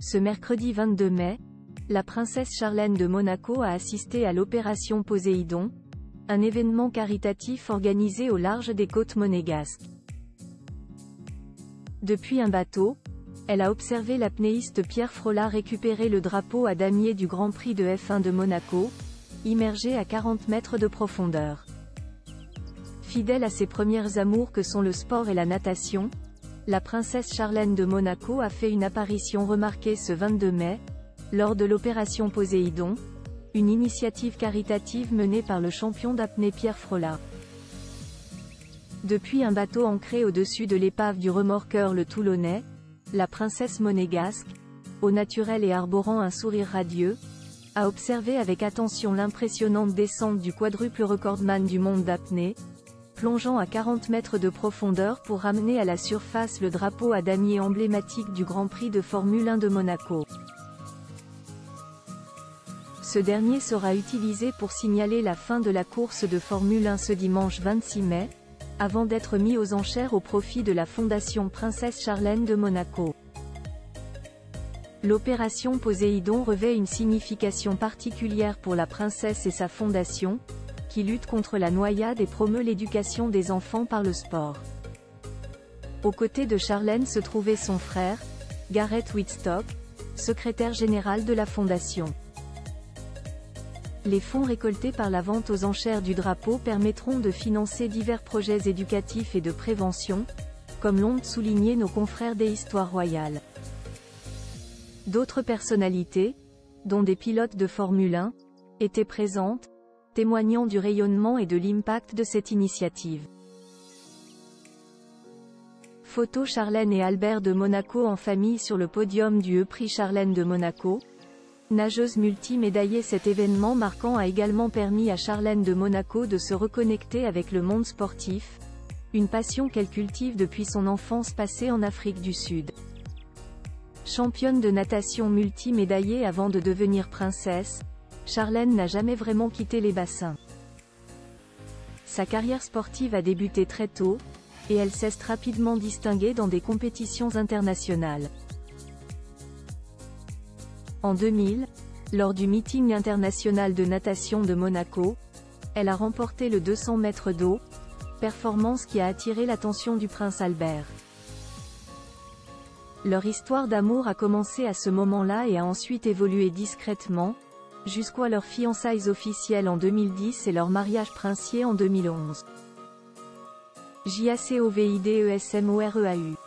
Ce mercredi 22 mai, la princesse Charlène de Monaco a assisté à l'opération Poséidon, un événement caritatif organisé au large des côtes monégasques. Depuis un bateau, elle a observé l'apnéiste Pierre Frolat récupérer le drapeau à damier du Grand Prix de F1 de Monaco, immergé à 40 mètres de profondeur. Fidèle à ses premières amours que sont le sport et la natation, la princesse Charlène de Monaco a fait une apparition remarquée ce 22 mai, lors de l'opération Poséidon, une initiative caritative menée par le champion d'apnée Pierre Frolat. Depuis un bateau ancré au-dessus de l'épave du remorqueur le Toulonnais, la princesse monégasque, au naturel et arborant un sourire radieux, a observé avec attention l'impressionnante descente du quadruple recordman du monde d'apnée, plongeant à 40 mètres de profondeur pour ramener à la surface le drapeau à damier emblématique du Grand Prix de Formule 1 de Monaco. Ce dernier sera utilisé pour signaler la fin de la course de Formule 1 ce dimanche 26 mai, avant d'être mis aux enchères au profit de la Fondation Princesse Charlène de Monaco. L'opération Poséidon revêt une signification particulière pour la princesse et sa fondation, qui lutte contre la noyade et promeut l'éducation des enfants par le sport. Aux côtés de Charlène se trouvait son frère, Gareth Wittstock, secrétaire général de la fondation. Les fonds récoltés par la vente aux enchères du drapeau permettront de financer divers projets éducatifs et de prévention, comme l'ont souligné nos confrères des Histoires royales. D'autres personnalités, dont des pilotes de Formule 1, étaient présentes, témoignant du rayonnement et de l'impact de cette initiative. Photo Charlène et Albert de Monaco en famille sur le podium du E-Prix Charlène de Monaco. Nageuse multi-médaillée. Cet événement marquant a également permis à Charlène de Monaco de se reconnecter avec le monde sportif, une passion qu'elle cultive depuis son enfance passée en Afrique du Sud. Championne de natation multi-médaillée avant de devenir princesse, Charlène n'a jamais vraiment quitté les bassins. Sa carrière sportive a débuté très tôt, et elle s'est rapidement distinguée dans des compétitions internationales. En 2000, lors du meeting international de natation de Monaco, elle a remporté le 200 mètres d'eau, performance qui a attiré l'attention du prince Albert. Leur histoire d'amour a commencé à ce moment-là et a ensuite évolué discrètement, jusqu'à leurs fiançailles officielles en 2010 et leur mariage princier en 2011. JACOVIDESMOREAU